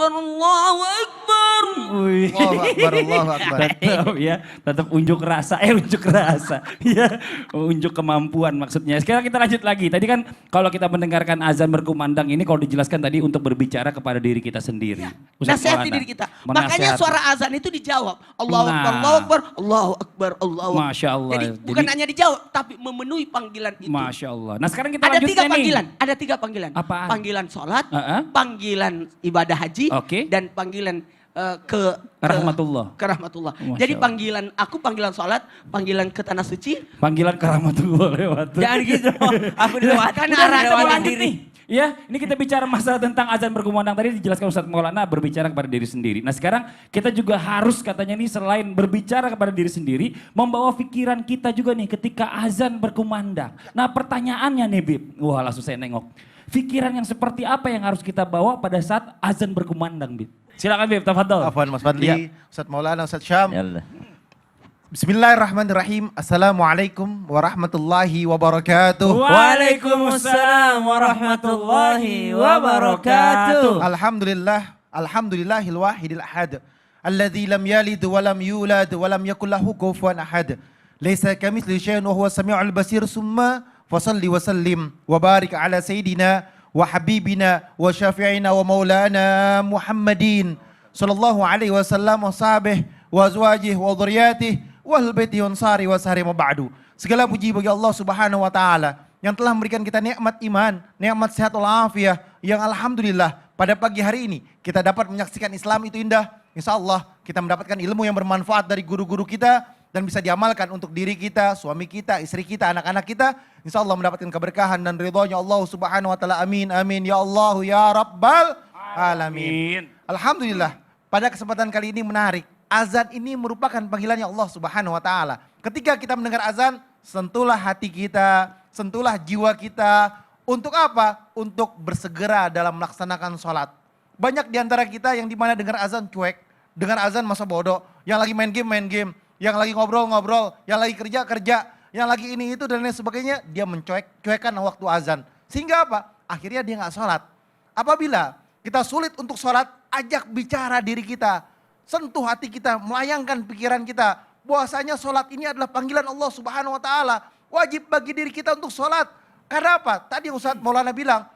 Akbar, Allahu Akbar. Wih. Allahu Akbar, Allahu Akbar. Tetap unjuk rasa, unjuk rasa. Ya, unjuk kemampuan maksudnya. Sekarang kita lanjut lagi. Tadi kan kalau kita mendengarkan azan berkumandang ini kalau dijelaskan tadi untuk berbicara kepada diri kita sendiri. Ustaz Nasihati Maulana, diri kita. Makanya menasihati. suara azan itu dijawab. Allahu Akbar, Nah. Allahu Akbar, Allahu Akbar, Allahu Akbar. Masya Allah. Jadi bukan hanya dijawab, tapi memenuhi panggilan itu. Masya Allah. Nah sekarang kita Ada lanjutnya 3 panggilan, nih. ada 3 panggilan. Apaan? Panggilan sholat, Uh-uh. panggilan ibadah haji, Oke. dan panggilan ke Rahmatullah. ke rahmatullah. Masya Jadi Allah. panggilan aku panggilan sholat, panggilan ke tanah suci. Panggilan kerahmatullah lewat. Jangan gitu. Aku dilewatkan Udah, arah kita mau lewatan lanjut diri. nih. Ya, ini kita bicara masalah tentang azan berkumandang tadi dijelaskan Ustadz Maulana berbicara kepada diri sendiri. Nah sekarang kita juga harus katanya nih selain berbicara kepada diri sendiri, membawa pikiran kita juga nih ketika azan berkumandang. Nah pertanyaannya nih Bib, wah langsung saya nengok. Pikiran yang seperti apa yang harus kita bawa pada saat azan berkumandang Bib? Silakan Bib, tafadhol. Afwan Mas Fadli, Ya. Ustaz Maulana, Ustaz Syam. Yallah. Bismillahirrahmanirrahim. Assalamualaikum warahmatullahi wabarakatuh. Waalaikumsalam warahmatullahi wabarakatuh. Alhamdulillahil wahidil ahad. Alladzi lam yalid wa lam yulad wa lam yakul lahu kufuwan ahad. Laisa kamitslihi syai'un wa huwas samiul basir. Summa fasalli wa sallim wa barik ala sayidina wa habibina wa syafi'ina wa maulana Muhammadin sallallahu alaihi wasallam wa sahbihi wa azwajihi wa dhurriyyatihi wa ahli baiti ansari wa sahri ma ba'du. Segala puji bagi Allah Subhanahu wa taala yang telah memberikan kita nikmat iman, nikmat sehat walafiat yang alhamdulillah pada pagi hari ini kita dapat menyaksikan Islam itu indah. Insyaallah kita mendapatkan ilmu yang bermanfaat dari guru-guru kita dan bisa diamalkan untuk diri kita, suami kita, istri kita, anak-anak kita. Insyaallah mendapatkan keberkahan dan ridhonya Allah Subhanahu wa taala. Amin amin ya Allah ya Rabbal alamin. Alhamdulillah pada kesempatan kali ini menarik. Azan ini merupakan panggilannya Allah Subhanahu wa taala. Ketika kita mendengar azan, sentuhlah hati kita, sentuhlah jiwa kita. Untuk apa? Untuk bersegera dalam melaksanakan sholat. Banyak di antara kita yang dimana dengar azan cuek, dengar azan masa bodoh, yang lagi main game, yang lagi ngobrol, yang lagi kerja, yang lagi ini itu dan lain sebagainya, dia cuekkan waktu azan. Sehingga apa? Akhirnya dia nggak sholat. Apabila kita sulit untuk sholat, ajak bicara diri kita. Sentuh hati kita, melayangkan pikiran kita. Bahwasanya sholat ini adalah panggilan Allah Subhanahu wa taala. Wajib bagi diri kita untuk sholat. Karena apa? Tadi Ustaz Maulana bilang,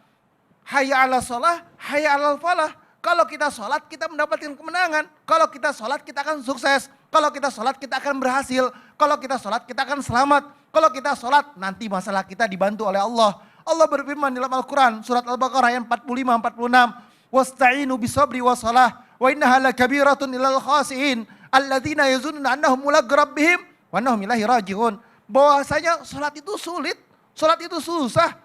hayya ala sholah, hayya ala falah. Kalau kita sholat kita mendapatkan kemenangan. Kalau kita sholat kita akan sukses. Kalau kita sholat kita akan berhasil. Kalau kita sholat kita akan selamat. Kalau kita sholat nanti masalah kita dibantu oleh Allah. Allah berfirman dalam Al-Quran surat Al-Baqarah ayat 45-46. Wasta'inu bisabri wa salah. Wa innaha lakabiratun ilal khasiin alladzina yazunnuna annahum mulaqu rabbihim wa annahum ilaihi raji'un. Bahwasanya salat itu sulit, salat itu susah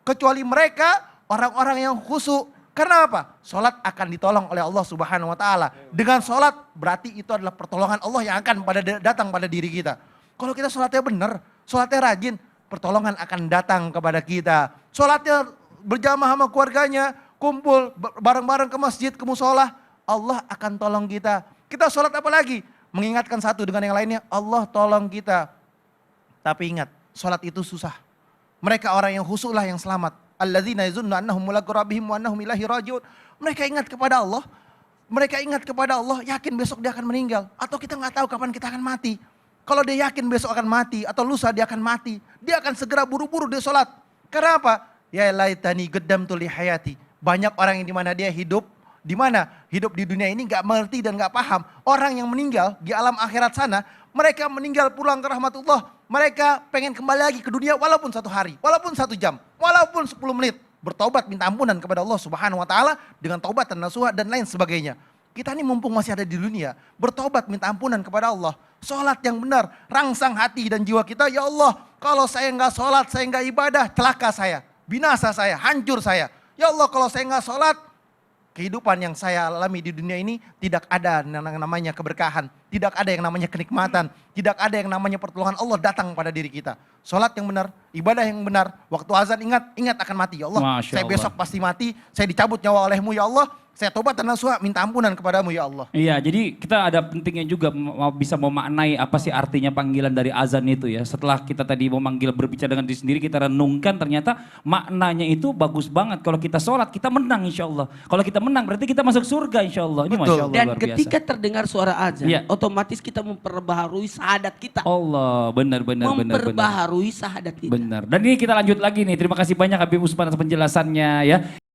kecuali mereka orang-orang yang khusyuk. Karena apa? Salat akan ditolong oleh Allah Subhanahu wa taala. Dengan salat berarti itu adalah pertolongan Allah yang akan datang pada diri kita. Kalau kita salatnya benar, salatnya rajin, pertolongan akan datang kepada kita. Salatnya berjamaah sama keluarganya, kumpul bareng-bareng ke masjid, ke musola, Allah akan tolong kita. Kita sholat apa lagi? Mengingatkan satu dengan yang lainnya, Allah tolong kita. Tapi ingat, sholat itu susah. Mereka orang yang khusyuklah yang selamat. Alladzina yazunnu annahum mulaqu rabbihim wa annahum ilaihi raji'un. Mereka ingat kepada Allah. Mereka ingat kepada Allah, yakin besok dia akan meninggal. Atau kita nggak tahu kapan kita akan mati. Kalau dia yakin besok akan mati, atau lusa dia akan mati, dia akan segera buru-buru dia sholat. Karena apa? Ya laitani qaddamtu li hayati. Banyak orang yang dimana dia hidup, di mana hidup di dunia ini gak mengerti dan gak paham. Orang yang meninggal di alam akhirat sana, mereka meninggal pulang ke rahmatullah. Mereka pengen kembali lagi ke dunia walaupun 1 hari, walaupun 1 jam, walaupun 10 menit. Bertaubat minta ampunan kepada Allah Subhanahu wa taala dengan taubat dan nasuha dan lain sebagainya. Kita ini mumpung masih ada di dunia, bertobat minta ampunan kepada Allah. Sholat yang benar, rangsang hati dan jiwa kita. Ya Allah, kalau saya nggak sholat, saya nggak ibadah, celaka saya, binasa saya, hancur saya. Ya Allah, kalau saya nggak sholat, kehidupan yang saya alami di dunia ini tidak ada yang namanya keberkahan, tidak ada yang namanya kenikmatan, tidak ada yang namanya pertolongan Allah datang pada diri kita. Sholat yang benar, ibadah yang benar, waktu azan ingat akan mati. Ya Allah, Masya saya Allah. besok pasti mati, saya dicabut nyawa olehmu ya Allah, Saya tobat dan nasuha, minta ampunan kepadamu ya Allah. Iya, jadi kita ada pentingnya juga bisa memaknai apa sih artinya panggilan dari azan itu ya. Setelah kita tadi memanggil berbicara dengan diri sendiri, kita renungkan ternyata maknanya itu bagus banget. Kalau kita sholat, kita menang insya Allah. Kalau kita menang berarti kita masuk surga insya Allah. Ini Betul. Masya Allah Dan luar biasa. ketika terdengar suara azan, Iya. otomatis kita memperbaharui syahadat kita. Allah, benar. Memperbaharui syahadat kita. Benar. Dan ini kita lanjut lagi nih. Terima kasih banyak Habib Usman atas penjelasannya ya.